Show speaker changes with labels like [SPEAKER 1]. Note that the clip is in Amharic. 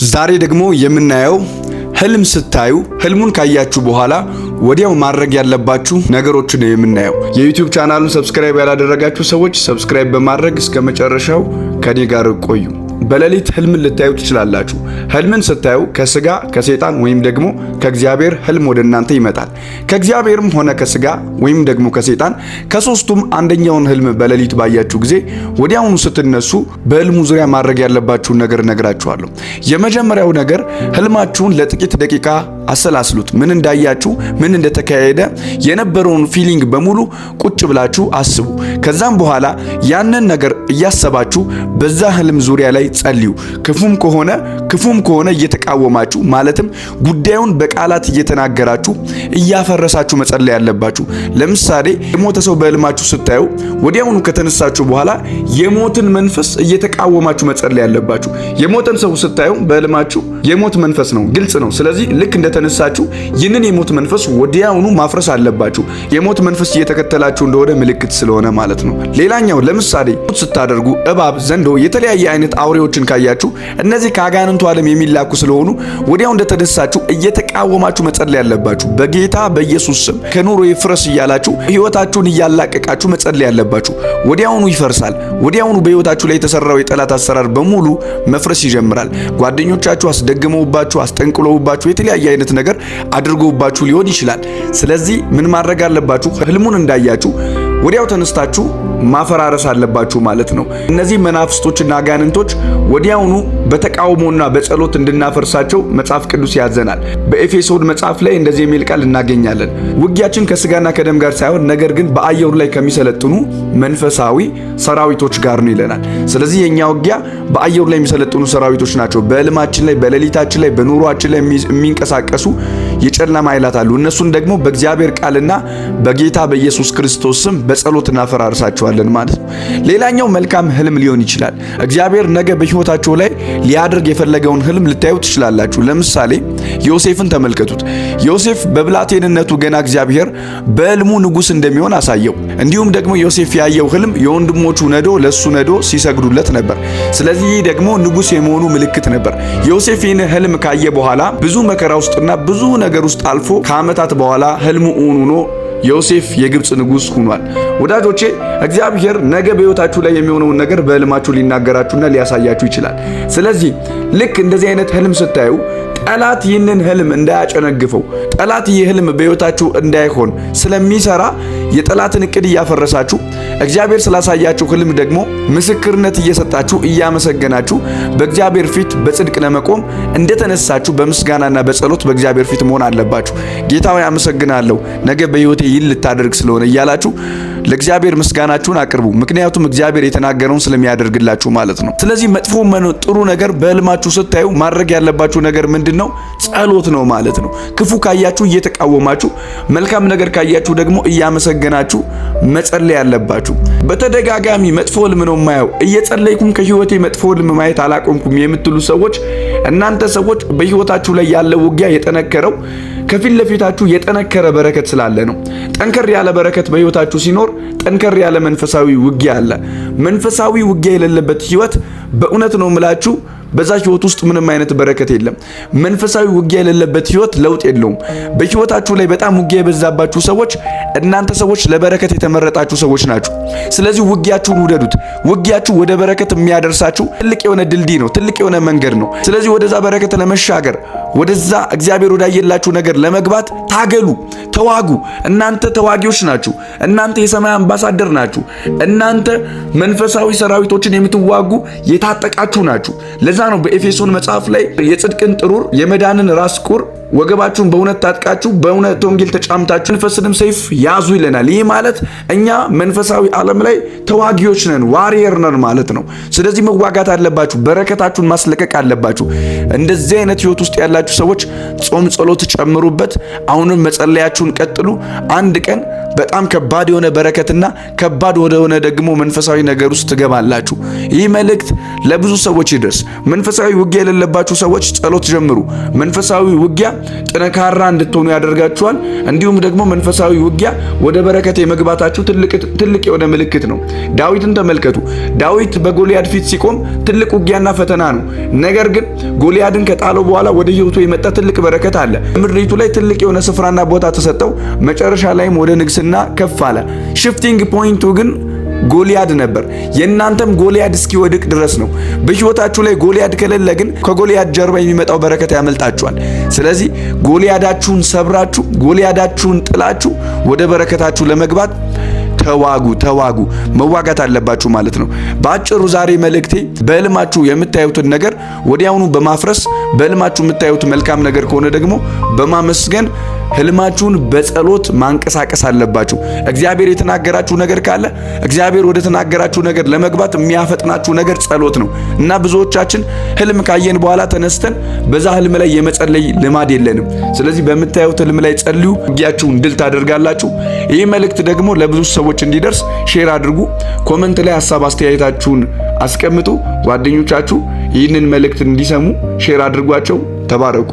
[SPEAKER 1] ዛሬ ደግሞ የምናየው ህልም ስታዩ ህልሙን ካያችሁ በኋላ ወዲያው ማድረግ ያለባችሁ ነገሮችን ነው የምናየው። የዩቲዩብ ቻናሉን ሰብስክራይብ ያላደረጋችሁ ሰዎች ሰብስክራይብ በማድረግ እስከ መጨረሻው ከኔ ጋር ቆዩ። በሌሊት ህልምን ልታዩ ትችላላችሁ። ህልምን ስታዩ ከስጋ ከሰይጣን ወይም ደግሞ ከእግዚአብሔር ህልም ወደ እናንተ ይመጣል። ከእግዚአብሔርም ሆነ ከስጋ ወይም ደግሞ ከሰይጣን ከሶስቱም አንደኛውን ህልም በሌሊት ባያችሁ ጊዜ ወዲያውኑ ስትነሱ በህልሙ ዙሪያ ማድረግ ያለባችሁን ነገር እነግራችኋለሁ። የመጀመሪያው ነገር ህልማችሁን ለጥቂት ደቂቃ አሰላስሉት። ምን እንዳያችሁ፣ ምን እንደተካሄደ የነበረውን ፊሊንግ በሙሉ ቁጭ ብላችሁ አስቡ። ከዛም በኋላ ያንን ነገር እያሰባችሁ በዛ ህልም ዙሪያ ላይ ጸልዩ። ክፉም ከሆነ እየተቃወማችሁ ማለትም ጉዳዩን በቃላት እየተናገራችሁ እያፈረሳችሁ መጸለይ ያለባችሁ። ለምሳሌ የሞተ ሰው በህልማችሁ ስታዩ ወዲያውኑ ከተነሳችሁ በኋላ የሞትን መንፈስ እየተቃወማችሁ መጸለይ ያለባችሁ። የሞተን ሰው ስታዩ በህልማችሁ የሞት መንፈስ ነው፣ ግልጽ ነው። ስለዚህ ልክ እንደተነሳችሁ ይህንን የሞት መንፈስ ወዲያውኑ ማፍረስ አለባችሁ። የሞት መንፈስ እየተከተላችሁ እንደሆነ ምልክት ስለሆነ ማለት ነው። ሌላኛው ለምሳሌ ስታደርጉ እባብ፣ ዘንዶ፣ የተለያየ አይነት አውሬዎችን ካያችሁ እነዚህ ከአጋንንቱ ዓለም የሚላኩ ስለሆኑ ወዲያው እንደተነሳችሁ እየተቃወማችሁ መጸለይ ያለባችሁ። በጌታ በኢየሱስ ስም ከኑሮ ይፍረስ እያላችሁ ህይወታችሁን እያላቀቃችሁ መጸለይ ያለባችሁ። ወዲያውኑ ይፈርሳል። ወዲያውኑ በህይወታችሁ ላይ የተሰራው የጠላት አሰራር በሙሉ መፍረስ ይጀምራል። ጓደኞቻችሁ አስደግመውባችሁ፣ አስጠንቅለውባችሁ የተለያየ አይነት ነገር አድርገውባችሁ ሊሆን ይችላል። ስለዚህ ምን ማድረግ አለባችሁ? ህልሙን እንዳያችሁ ወዲያው ተነስታችሁ ማፈራረስ አለባችሁ ማለት ነው። እነዚህ መናፍስቶችና አጋንንቶች ወዲያውኑ በተቃውሞና በጸሎት እንድናፈርሳቸው መጽሐፍ ቅዱስ ያዘናል። በኤፌሶን መጽሐፍ ላይ እንደዚህ የሚል ቃል እናገኛለን። ውጊያችን ከስጋና ከደም ጋር ሳይሆን ነገር ግን በአየሩ ላይ ከሚሰለጥኑ መንፈሳዊ ሰራዊቶች ጋር ነው ይለናል። ስለዚህ የኛ ውጊያ በአየሩ ላይ የሚሰለጥኑ ሰራዊቶች ናቸው። በህልማችን ላይ፣ በሌሊታችን ላይ፣ በኑሯችን ላይ የሚንቀሳቀሱ የጨለማ ኃይላት አሉ። እነሱን ደግሞ በእግዚአብሔር ቃልና በጌታ በኢየሱስ ክርስቶስ ስም በጸሎት እናፈራርሳቸዋለን ማለት ነው። ሌላኛው መልካም ህልም ሊሆን ይችላል። እግዚአብሔር ነገ በህይወታችሁ ላይ ሊያደርግ የፈለገውን ህልም ልታዩ ትችላላችሁ። ለምሳሌ ዮሴፍን ተመልከቱት። ዮሴፍ በብላቴንነቱ ገና እግዚአብሔር በህልሙ ንጉስ እንደሚሆን አሳየው። እንዲሁም ደግሞ ዮሴፍ ያየው ህልም የወንድሞቹ ነዶ ለሱ ነዶ ሲሰግዱለት ነበር። ስለዚህ ይህ ደግሞ ንጉስ የመሆኑ ምልክት ነበር። ዮሴፍ ይህን ህልም ካየ በኋላ ብዙ መከራ ውስጥና ብዙ ነገር ውስጥ አልፎ ከዓመታት በኋላ ህልሙ እውን ሆኖ ዮሴፍ የግብጽ ንጉስ ሆኗል። ወዳጆቼ እግዚአብሔር ነገ በህይወታችሁ ላይ የሚሆነውን ነገር በህልማችሁ ሊናገራችሁና ሊያሳያችሁ ይችላል። ስለዚህ ልክ እንደዚህ አይነት ህልም ስታዩ ጠላት ይህንን ህልም እንዳያጨነግፈው፣ ጠላት ይህ ህልም በህይወታችሁ እንዳይሆን ስለሚሰራ የጠላትን እቅድ እያፈረሳችሁ እግዚአብሔር ስላሳያችሁ ህልም ደግሞ ምስክርነት እየሰጣችሁ እያመሰገናችሁ በእግዚአብሔር ፊት በጽድቅ ለመቆም እንደተነሳችሁ በምስጋናና በጸሎት በእግዚአብሔር ፊት መሆን አለባችሁ። ጌታ ሆይ አመሰግናለሁ ነገ በህይወቴ ይህን ልታደርግ ስለሆነ እያላችሁ ለእግዚአብሔር ምስጋናችሁን አቅርቡ። ምክንያቱም እግዚአብሔር የተናገረውን ስለሚያደርግላችሁ ማለት ነው። ስለዚህ መጥፎ ጥሩ ነገር በህልማችሁ ስታዩ ማድረግ ያለባችሁ ነገር ምንድነው? ጸሎት ነው ማለት ነው። ክፉ ካያችሁ እየተቃወማችሁ፣ መልካም ነገር ካያችሁ ደግሞ እያመሰገናችሁ መጸለይ ያለባችሁ። በተደጋጋሚ መጥፎ ህልም ነው የማየው፣ እየጸለይኩም ከህይወቴ መጥፎ ህልም ማየት አላቆምኩም የምትሉ ሰዎች እናንተ ሰዎች በህይወታችሁ ላይ ያለው ውጊያ የጠነከረው ከፊት ለፊታችሁ የጠነከረ በረከት ስላለ ነው። ጠንከር ያለ በረከት በህይወታችሁ ሲኖር ጠንከር ያለ መንፈሳዊ ውጊያ አለ። መንፈሳዊ ውጊያ የሌለበት ህይወት በእውነት ነው የምላችሁ በዛ ህይወት ውስጥ ምንም አይነት በረከት የለም። መንፈሳዊ ውጊያ የሌለበት ህይወት ለውጥ የለውም። በህይወታችሁ ላይ በጣም ውጊያ የበዛባችሁ ሰዎች እናንተ ሰዎች ለበረከት የተመረጣችሁ ሰዎች ናችሁ። ስለዚህ ውጊያችሁን ውደዱት። ውጊያችሁ ወደ በረከት የሚያደርሳችሁ ትልቅ የሆነ ድልድይ ነው፣ ትልቅ የሆነ መንገድ ነው። ስለዚህ ወደዛ በረከት ለመሻገር ወደዛ እግዚአብሔር ወዳየላችሁ ነገር ለመግባት ታገሉ፣ ተዋጉ። እናንተ ተዋጊዎች ናችሁ። እናንተ የሰማይ አምባሳደር ናችሁ። እናንተ መንፈሳዊ ሰራዊቶችን የምትዋጉ የታጠቃችሁ ናችሁ። ለዛ ነው በኤፌሶን መጽሐፍ ላይ የጽድቅን ጥሩር የመዳንን ራስ ቁር ወገባችሁን በእውነት ታጥቃችሁ በእውነት ወንጌል ተጫምታችሁ መንፈስንም ሰይፍ ያዙ ይለናል። ይህ ማለት እኛ መንፈሳዊ ዓለም ላይ ተዋጊዎች ነን፣ ዋሪየር ነን ማለት ነው። ስለዚህ መዋጋት አለባችሁ፣ በረከታችሁን ማስለቀቅ አለባችሁ። እንደዚህ አይነት ህይወት ውስጥ ያላችሁ ሰዎች ጾም ጸሎት ጨምሩበት። አሁንም መጸለያችሁን ቀጥሉ። አንድ ቀን በጣም ከባድ የሆነ በረከትና ከባድ ወደሆነ ደግሞ መንፈሳዊ ነገር ውስጥ ትገባላችሁ። ይህ መልእክት ለብዙ ሰዎች ይድረስ። መንፈሳዊ ውጊያ የሌለባችሁ ሰዎች ጸሎት ጀምሩ። መንፈሳዊ ውጊያ ጠንካራ እንድትሆኑ ያደርጋችኋል። እንዲሁም ደግሞ መንፈሳዊ ውጊያ ወደ በረከት የመግባታችሁ ትልቅ የሆነ ምልክት ነው። ዳዊትን ተመልከቱ። ዳዊት በጎልያድ ፊት ሲቆም ትልቅ ውጊያና ፈተና ነው። ነገር ግን ጎልያድን ከጣለው በኋላ ወደ ሕይወቱ የመጣ ትልቅ በረከት አለ። ምድሪቱ ላይ ትልቅ የሆነ ስፍራና ቦታ ተሰጠው። መጨረሻ ላይም ወደ ንግስና ከፍ አለ። ሽፍቲንግ ፖይንቱ ግን ጎልያድ ነበር። የእናንተም ጎልያድ እስኪወድቅ ድረስ ነው። በሕይወታችሁ ላይ ጎልያድ ከሌለ ግን ከጎልያድ ጀርባ የሚመጣው በረከት ያመልጣችኋል። ስለዚህ ጎልያዳችሁን ሰብራችሁ፣ ጎልያዳችሁን ጥላችሁ ወደ በረከታችሁ ለመግባት ተዋጉ። መዋጋት አለባችሁ ማለት ነው። በአጭሩ ዛሬ መልእክቴ በህልማችሁ የምታዩትን ነገር ወዲያውኑ በማፍረስ በህልማችሁ የምታዩት መልካም ነገር ከሆነ ደግሞ በማመስገን ህልማችሁን በጸሎት ማንቀሳቀስ አለባችሁ። እግዚአብሔር የተናገራችሁ ነገር ካለ እግዚአብሔር ወደ ተናገራችሁ ነገር ለመግባት የሚያፈጥናችሁ ነገር ጸሎት ነው እና ብዙዎቻችን ህልም ካየን በኋላ ተነስተን በዛ ህልም ላይ የመጸለይ ልማድ የለንም። ስለዚህ በምታዩት ህልም ላይ ጸልዩ፣ ውጊያችሁን ድል ታደርጋላችሁ። ይህ መልእክት ደግሞ ለብዙ ሰዎች እንዲደርስ ሼር አድርጉ። ኮመንት ላይ ሐሳብ አስተያየታችሁን አስቀምጡ። ጓደኞቻችሁ ይህንን መልእክት እንዲሰሙ ሼር አድርጓቸው። ተባረኩ።